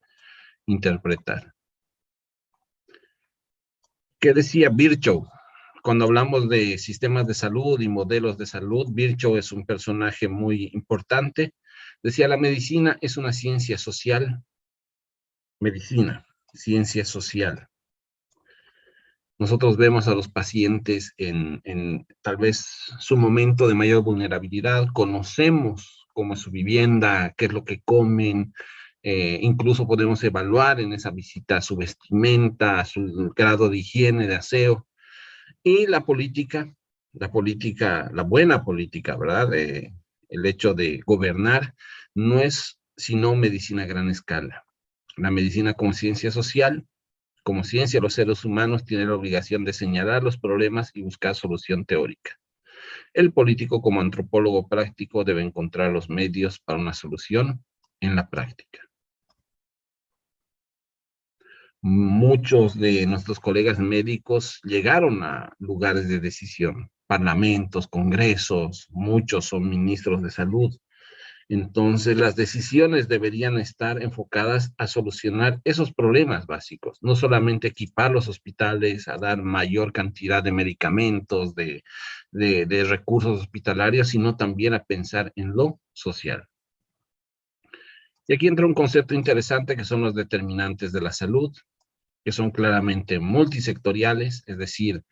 interpretar. ¿Qué decía Virchow? Cuando hablamos de sistemas de salud y modelos de salud, Virchow es un personaje muy importante. Decía, la medicina es una ciencia social. Medicina, ciencia social. Nosotros vemos a los pacientes en tal vez su momento de mayor vulnerabilidad, conocemos cómo es su vivienda, qué es lo que comen, incluso podemos evaluar en esa visita su vestimenta, su grado de higiene, de aseo, y la política, la buena política, ¿verdad? El hecho de gobernar no es sino medicina a gran escala. La medicina como ciencia social, como ciencia, los seres humanos tienen la obligación de señalar los problemas y buscar solución teórica. El político, como antropólogo práctico, debe encontrar los medios para una solución en la práctica. Muchos de nuestros colegas médicos llegaron a lugares de decisión, parlamentos, congresos, muchos son ministros de salud. Entonces, las decisiones deberían estar enfocadas a solucionar esos problemas básicos, no solamente equipar los hospitales, a dar mayor cantidad de medicamentos, de recursos hospitalarios, sino también a pensar en lo social. Y aquí entra un concepto interesante que son los determinantes de la salud, que son claramente multisectoriales, es decir,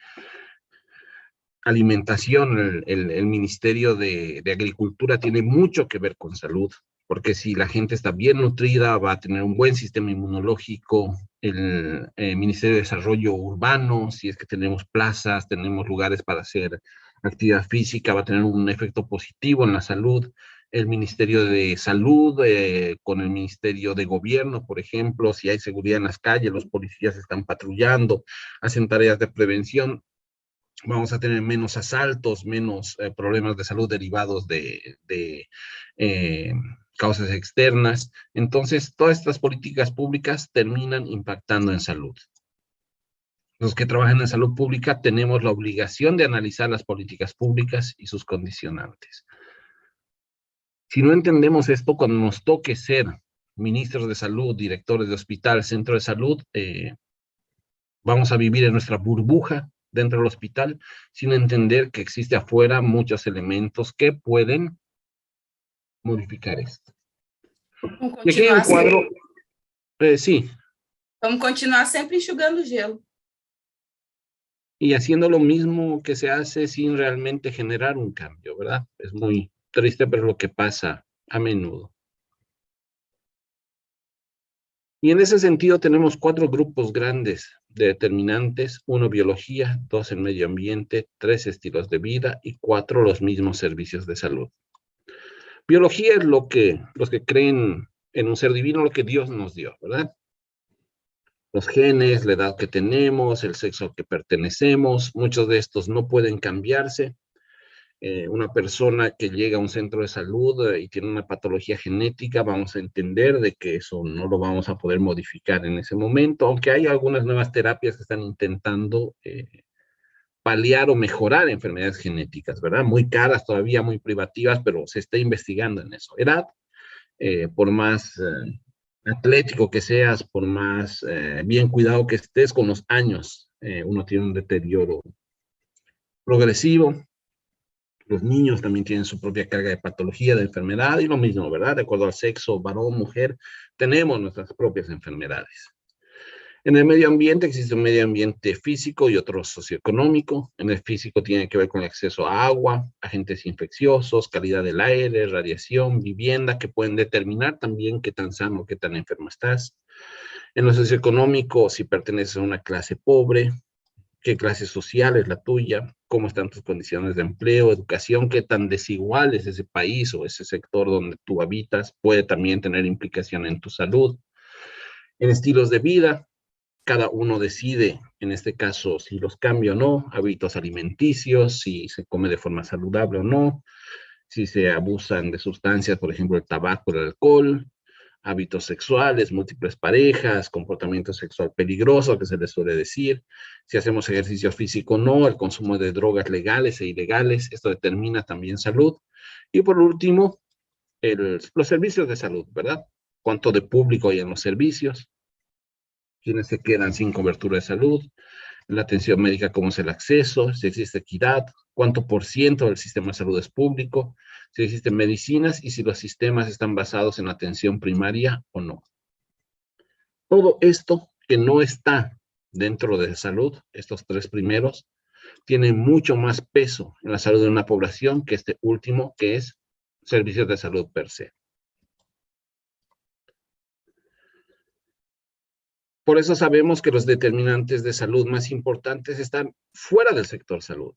alimentación, el Ministerio de Agricultura tiene mucho que ver con salud, porque si la gente está bien nutrida, va a tener un buen sistema inmunológico. El Ministerio de Desarrollo Urbano, si es que tenemos plazas, tenemos lugares para hacer actividad física, va a tener un efecto positivo en la salud. El Ministerio de Salud, con el Ministerio de Gobierno, por ejemplo, si hay seguridad en las calles, los policías están patrullando, hacen tareas de prevención, vamos a tener menos asaltos, menos problemas de salud derivados de causas externas. Entonces, todas estas políticas públicas terminan impactando en salud. Los que trabajan en salud pública tenemos la obligación de analizar las políticas públicas y sus condicionantes. Si no entendemos esto, cuando nos toque ser ministros de salud, directores de hospital, centro de salud, vamos a vivir en nuestra burbuja dentro del hospital sin entender que existe afuera muchos elementos que pueden modificar esto. Vamos Y aquí hay un continuar, cuadro, sí, vamos continuar sempre enxugando gelo. y haciendo lo mismo que se hace sin realmente generar un cambio, ¿verdad? Es muy triste, pero lo que pasa a menudo. Y en ese sentido tenemos 4 grupos grandes de determinantes: 1 biología, 2 el medio ambiente, 3 estilos de vida y 4 los mismos servicios de salud. Biología es los que creen en un ser divino, lo que Dios nos dio, ¿verdad? Los genes, la edad que tenemos, el sexo al que pertenecemos, muchos de estos no pueden cambiarse. Una persona que llega a un centro de salud y tiene una patología genética, vamos a entender de que eso no lo vamos a poder modificar en ese momento, aunque hay algunas nuevas terapias que están intentando paliar o mejorar enfermedades genéticas, ¿verdad? Muy caras todavía, muy privativas, pero se está investigando en eso. Edad, por más atlético que seas, por más bien cuidado que estés, con los años uno tiene un deterioro progresivo. Los niños también tienen su propia carga de patología, de enfermedad, y lo mismo, ¿verdad? De acuerdo al sexo, varón, mujer, tenemos nuestras propias enfermedades. En el medio ambiente existe un medio ambiente físico y otro socioeconómico. En el físico tiene que ver con el acceso a agua, agentes infecciosos, calidad del aire, radiación, vivienda, que pueden determinar también qué tan sano, qué tan enfermo estás. En lo socioeconómico, si perteneces a una clase pobre, qué clase social es la tuya, cómo están tus condiciones de empleo, educación, qué tan desigual es ese país o ese sector donde tú habitas, puede también tener implicación en tu salud. En estilos de vida, cada uno decide, en este caso, si los cambia o no, hábitos alimenticios, si se come de forma saludable o no, si se abusan de sustancias, por ejemplo, el tabaco, el alcohol, hábitos sexuales, múltiples parejas, comportamiento sexual peligroso, que se les suele decir, si hacemos ejercicio físico o no, el consumo de drogas legales e ilegales, esto determina también salud. Y por último, los servicios de salud, ¿verdad? ¿Cuánto de público hay en los servicios? ¿Quiénes se quedan sin cobertura de salud? La atención médica, cómo es el acceso, si existe equidad, cuánto por ciento del sistema de salud es público, si existen medicinas y si los sistemas están basados en atención primaria o no. Todo esto que no está dentro de salud, estos 3 primeros, tiene mucho más peso en la salud de una población que este último, que es servicios de salud per se. Por eso sabemos que los determinantes de salud más importantes están fuera del sector salud.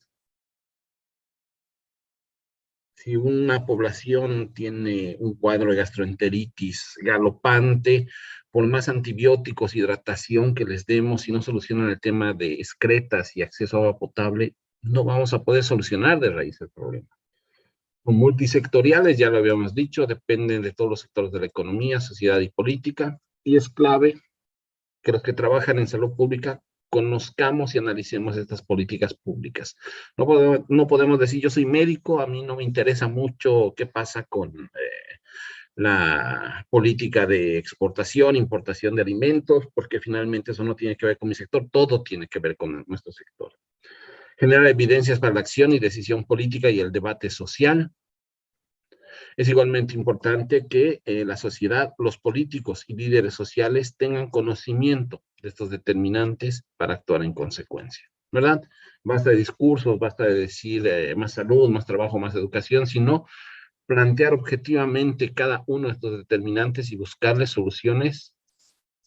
Si una población tiene un cuadro de gastroenteritis galopante, por más antibióticos, hidratación que les demos, si no solucionan el tema de excretas y acceso a agua potable, no vamos a poder solucionar de raíz el problema. Son multisectoriales, ya lo habíamos dicho, dependen de todos los sectores de la economía, sociedad y política, y es clave que los que trabajan en salud pública conozcamos y analicemos estas políticas públicas. No podemos decir, yo soy médico, a mí no me interesa mucho qué pasa con la política de exportación, importación de alimentos, porque finalmente eso no tiene que ver con mi sector, todo tiene que ver con nuestro sector. Generar evidencias para la acción y decisión política y el debate social. Es igualmente importante que la sociedad, los políticos y líderes sociales tengan conocimiento de estos determinantes para actuar en consecuencia, ¿verdad? Basta de discursos, basta de decir más salud, más trabajo, más educación, sino plantear objetivamente cada uno de estos determinantes y buscarles soluciones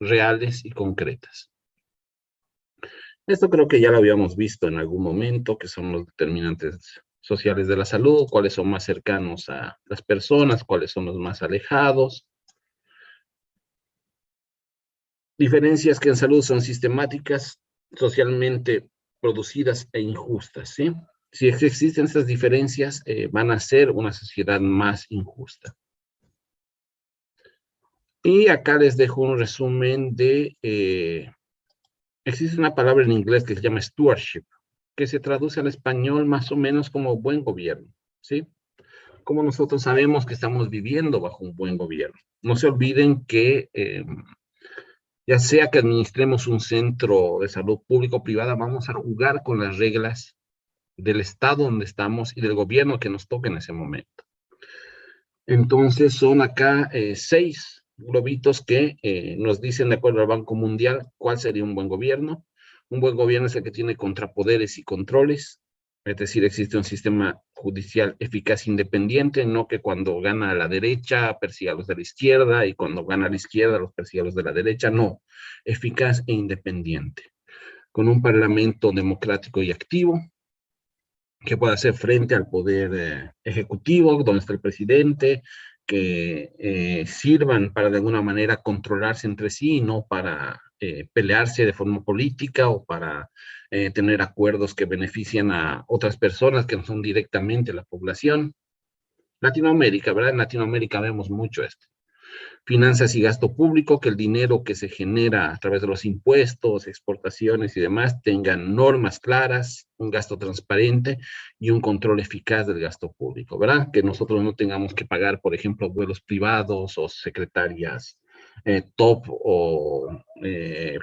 reales y concretas. Esto creo que ya lo habíamos visto en algún momento, que son los determinantes sociales de la salud, cuáles son más cercanos a las personas, cuáles son los más alejados. Diferencias que en salud son sistemáticas, socialmente producidas e injustas, ¿sí? Si existen estas diferencias, van a ser una sociedad más injusta. Y acá les dejo un resumen de existe una palabra en inglés que se llama stewardship, que se traduce al español más o menos como buen gobierno, ¿sí? Como nosotros sabemos que estamos viviendo bajo un buen gobierno. No se olviden que ya sea que administremos un centro de salud público o privada, vamos a jugar con las reglas del estado donde estamos y del gobierno que nos toque en ese momento. Entonces son acá 6 globitos que nos dicen, de acuerdo al Banco Mundial, cuál sería un buen gobierno. Un buen gobierno es el que tiene contrapoderes y controles, es decir, existe un sistema judicial eficaz e independiente, no que cuando gana la derecha persiga a los de la izquierda y cuando gana la izquierda los persiga a los de la derecha, no, eficaz e independiente, con un parlamento democrático y activo, que pueda hacer frente al poder ejecutivo, donde está el presidente, que sirvan para de alguna manera controlarse entre sí, no para pelearse de forma política o para tener acuerdos que benefician a otras personas que no son directamente la población. Latinoamérica, ¿verdad? En Latinoamérica vemos mucho esto. Finanzas y gasto público, que el dinero que se genera a través de los impuestos, exportaciones y demás tengan normas claras, un gasto transparente y un control eficaz del gasto público, ¿verdad? Que nosotros no tengamos que pagar, por ejemplo, vuelos privados o secretarias top o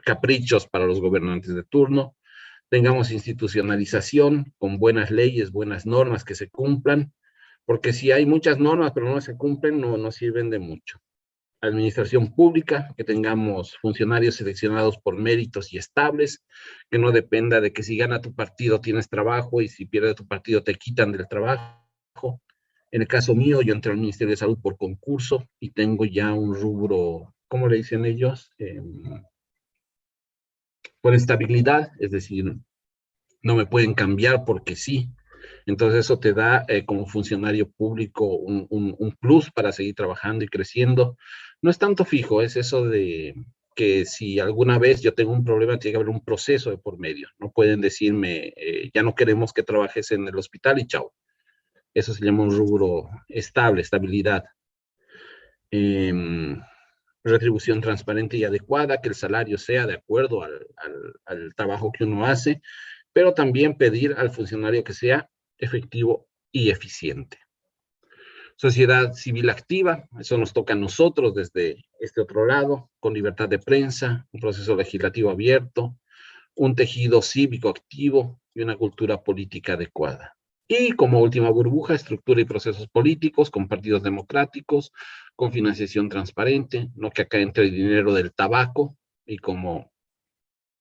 caprichos para los gobernantes de turno. Tengamos institucionalización con buenas leyes, buenas normas que se cumplan, porque si hay muchas normas pero no se cumplen, no sirven de mucho. Administración pública, que tengamos funcionarios seleccionados por méritos y estables, que no dependa de que si gana tu partido tienes trabajo y si pierde tu partido te quitan del trabajo. En el caso mío, yo entré al Ministerio de Salud por concurso y tengo ya un rubro, ¿cómo le dicen ellos? Por estabilidad, es decir, no me pueden cambiar porque sí. Entonces eso te da como funcionario público un plus para seguir trabajando y creciendo. No es tanto fijo, es eso de que si alguna vez yo tengo un problema, tiene que haber un proceso de por medio. No pueden decirme, ya no queremos que trabajes en el hospital y chao. Eso se llama un rubro estable, estabilidad. Retribución transparente y adecuada, que el salario sea de acuerdo al trabajo que uno hace, pero también pedir al funcionario que sea efectivo y eficiente. Sociedad civil activa, eso nos toca a nosotros desde este otro lado, con libertad de prensa, un proceso legislativo abierto, un tejido cívico activo y una cultura política adecuada. Y como última burbuja, estructura y procesos políticos con partidos democráticos, con financiación transparente, no que acá entre el dinero del tabaco y como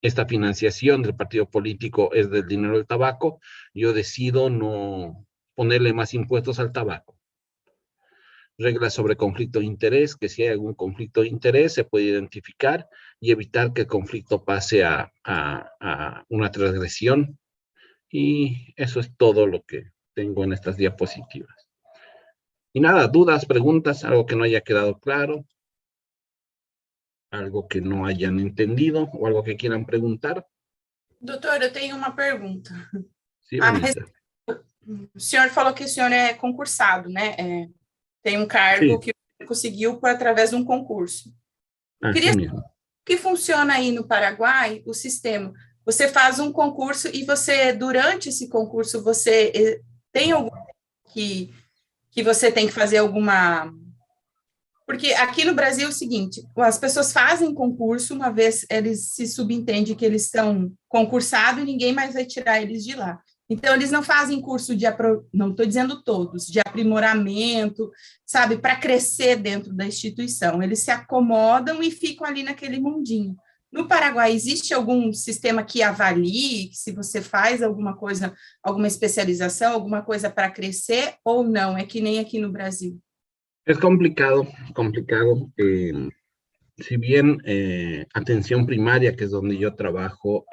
esta financiación del partido político es del dinero del tabaco, yo decido no ponerle más impuestos al tabaco. Reglas sobre conflicto de interés, que si hay algún conflicto de interés se puede identificar y evitar que el conflicto pase a una transgresión. Y eso es todo lo que tengo en estas diapositivas. Y nada, dudas, preguntas, algo que no haya quedado claro, algo que no hayan entendido o algo que quieran preguntar. Doutor, eu tenho uma pergunta. Sí, Vanessa. O senhor falou que o senhor é concursado, né? Tem um cargo Sí, que conseguiu através de um concurso. así Queria saber mismo. que funciona aí no Paraguai o sistema. Você faz um concurso e você, durante esse concurso, você tem algum que você tem que fazer alguma... Porque aqui no Brasil é o seguinte, as pessoas fazem concurso, uma vez eles se subentendem que eles estão concursados e ninguém mais vai tirar eles de lá. Então, eles não fazem curso de, não estou dizendo todos, de aprimoramento, sabe, para crescer dentro da instituição. Eles se acomodam e ficam ali naquele mundinho. No Paraguai, existe algum sistema que avalie se você faz alguma coisa, alguma especialização, alguma coisa para crescer ou não? É que nem aqui no Brasil. Es complicado, complicado. Si bien atención primaria, que es donde yo trabajo,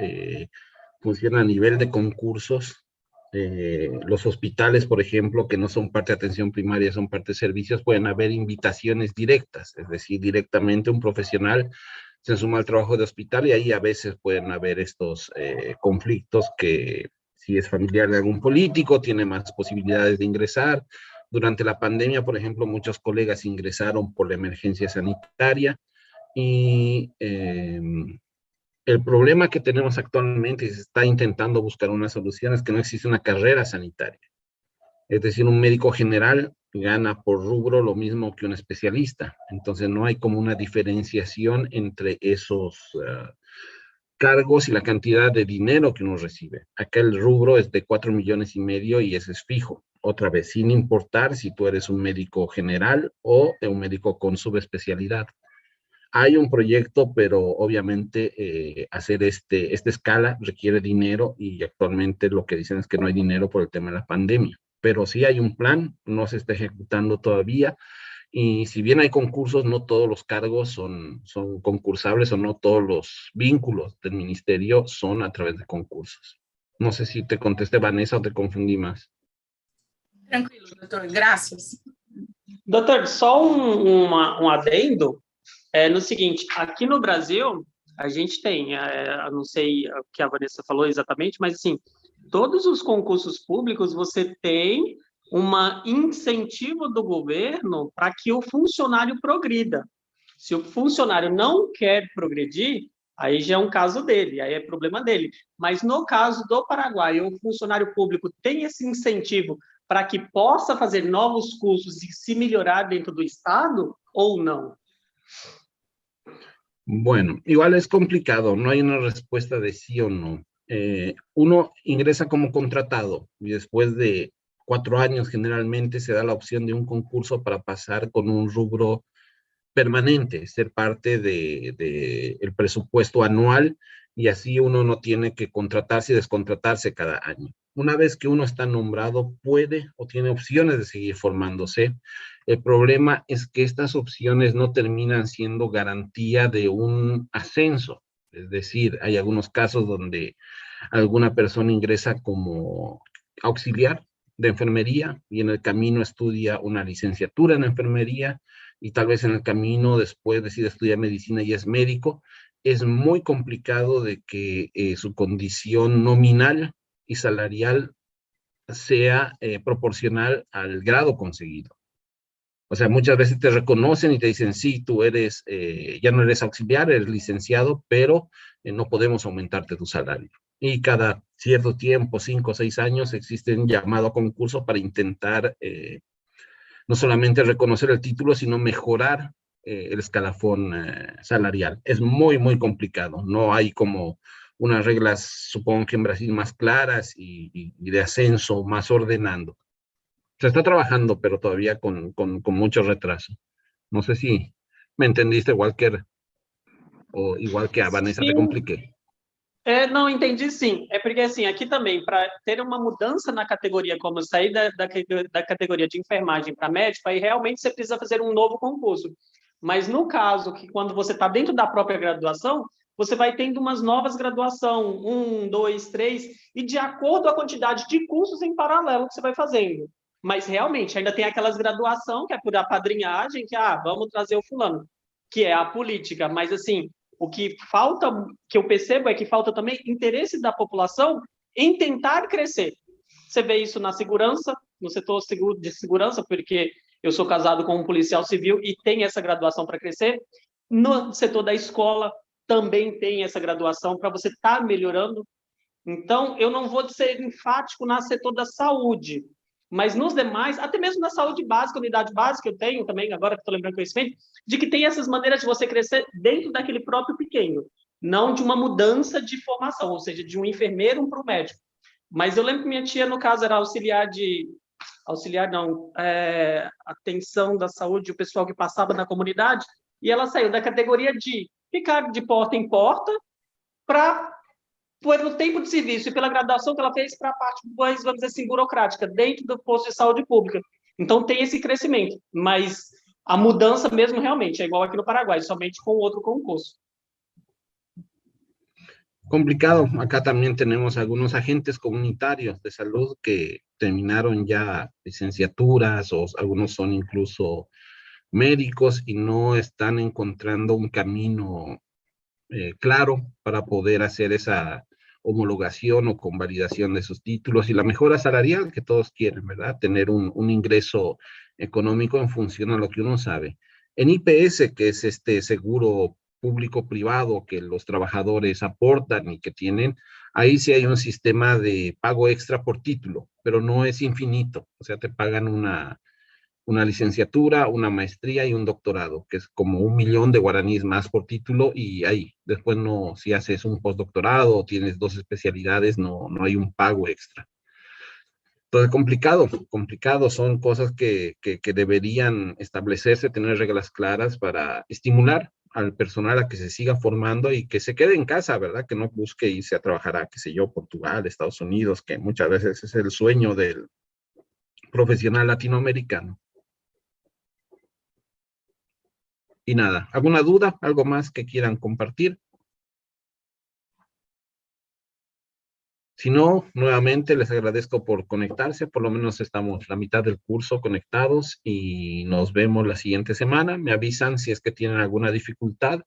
funciona a nivel de concursos, los hospitales, por ejemplo, que no son parte de atención primaria, son parte de servicios, pueden haber invitaciones directas, es decir, directamente un profesional se suma al trabajo de hospital y ahí a veces pueden haber estos conflictos que si es familiar de algún político, tiene más posibilidades de ingresar. Durante la pandemia, por ejemplo, muchos colegas ingresaron por la emergencia sanitaria y El problema que tenemos actualmente y se está intentando buscar una solución es que no existe una carrera sanitaria. Es decir, un médico general gana por rubro lo mismo que un especialista. Entonces no hay como una diferenciación entre esos cargos y la cantidad de dinero que uno recibe. Acá el rubro es de 4,5 millones y ese es fijo. Otra vez, sin importar si tú eres un médico general o un médico con subespecialidad. Hay un proyecto, pero obviamente hacer esta escala requiere dinero y actualmente lo que dicen es que no hay dinero por el tema de la pandemia. Pero sí hay un plan, no se está ejecutando todavía y si bien hay concursos, no todos los cargos son concursables o no todos los vínculos del ministerio son a través de concursos. No sé si te contesté, Vanessa, o te confundí más. Tranquilo, doutor, graças. Doutor, só um adendo, no seguinte, aqui no Brasil, a gente tem, eu não sei o que a Vanessa falou exatamente, mas assim, todos os concursos públicos você tem um incentivo do governo para que o funcionário progrida. Se o funcionário não quer progredir, aí já é um caso dele, aí é problema dele. Mas no caso do Paraguai, o funcionário público tem esse incentivo para que possa fazer novos cursos e se melhorar dentro do Estado ou não? Bueno, igual es complicado, no hay una respuesta de sí o no. Uno ingresa como contratado y después de 4 años generalmente se da la opción de un concurso para pasar con un rubro permanente, ser parte el presupuesto anual y así uno no tiene que contratarse y descontratarse cada año. Una vez que uno está nombrado, puede o tiene opciones de seguir formándose. El problema es que estas opciones no terminan siendo garantía de un ascenso. Es decir, hay algunos casos donde alguna persona ingresa como auxiliar de enfermería y en el camino estudia una licenciatura en enfermería y tal vez en el camino después decide estudiar medicina y es médico. Es muy complicado de que su condición nominal y salarial sea proporcional al grado conseguido. O sea, muchas veces te reconocen y te dicen, sí, tú eres, ya no eres auxiliar, eres licenciado, pero no podemos aumentarte tu salario. Y cada cierto tiempo, 5 o 6 años, existe un llamado a concurso para intentar no solamente reconocer el título, sino mejorar el escalafón salarial. Es muy, muy complicado. No hay como unas reglas, supongo que en Brasil, más claras y de ascenso, más ordenando. Se está trabajando, pero todavía con mucho retraso. No sé si me entendiste, Walker, ou igual que a Vanessa te compliquei. Não, entendi sim. É porque, assim, aqui também, para ter uma mudança na categoria, como sair da categoria de enfermagem para médico, aí realmente você precisa fazer um novo concurso. Mas no caso que quando você está dentro da própria graduação, você vai tendo umas novas graduação, 1, 2, 3, e de acordo com a quantidade de cursos em paralelo que você vai fazendo. Mas realmente ainda tem aquelas graduação que é por apadrinhagem, que vamos trazer o fulano, que é a política, mas assim, o que falta, que eu percebo é que falta também interesse da população em tentar crescer. Você vê isso na segurança, no setor de segurança, porque eu sou casado com um policial civil e tem essa graduação para crescer. No setor da escola também tem essa graduação para você estar melhorando. Então, eu não vou ser enfático no setor da saúde, mas nos demais, até mesmo na saúde básica, unidade básica, eu tenho também, agora que estou lembrando conhecimento, de que tem essas maneiras de você crescer dentro daquele próprio pequeno, não de uma mudança de formação, ou seja, de um enfermeiro para um médico. Mas eu lembro que minha tia, no caso, era atenção da saúde, o pessoal que passava na comunidade, e ela saiu da categoria de ficar de porta em porta para pelo tempo de serviço e pela graduação que ela fez para a parte mais, vamos dizer assim, burocrática, dentro do posto de saúde pública. Então, tem esse crescimento, mas a mudança mesmo realmente é igual aqui no Paraguai, somente com outro concurso. Complicado. Acá también tenemos algunos agentes comunitarios de salud que terminaron ya licenciaturas o algunos son incluso médicos y no están encontrando un camino claro para poder hacer esa homologación o convalidación de sus títulos y la mejora salarial que todos quieren, ¿verdad? Tener un ingreso económico en función a lo que uno sabe. En IPS, que es este seguro público-privado que los trabajadores aportan y que tienen, ahí sí hay un sistema de pago extra por título, pero no es infinito. O sea, te pagan una licenciatura, una maestría y un doctorado, que es como 1 millón de guaraníes más por título, y ahí, después no, si haces un postdoctorado o tienes 2 especialidades, no hay un pago extra. Entonces, complicado, son cosas que deberían establecerse, tener reglas claras para estimular al personal a que se siga formando y que se quede en casa, ¿verdad? Que no busque irse a trabajar a, qué sé yo, Portugal, Estados Unidos, que muchas veces es el sueño del profesional latinoamericano. Y nada, ¿alguna duda? ¿Algo más que quieran compartir? Si no, nuevamente les agradezco por conectarse, por lo menos estamos la mitad del curso conectados y nos vemos la siguiente semana. Me avisan si es que tienen alguna dificultad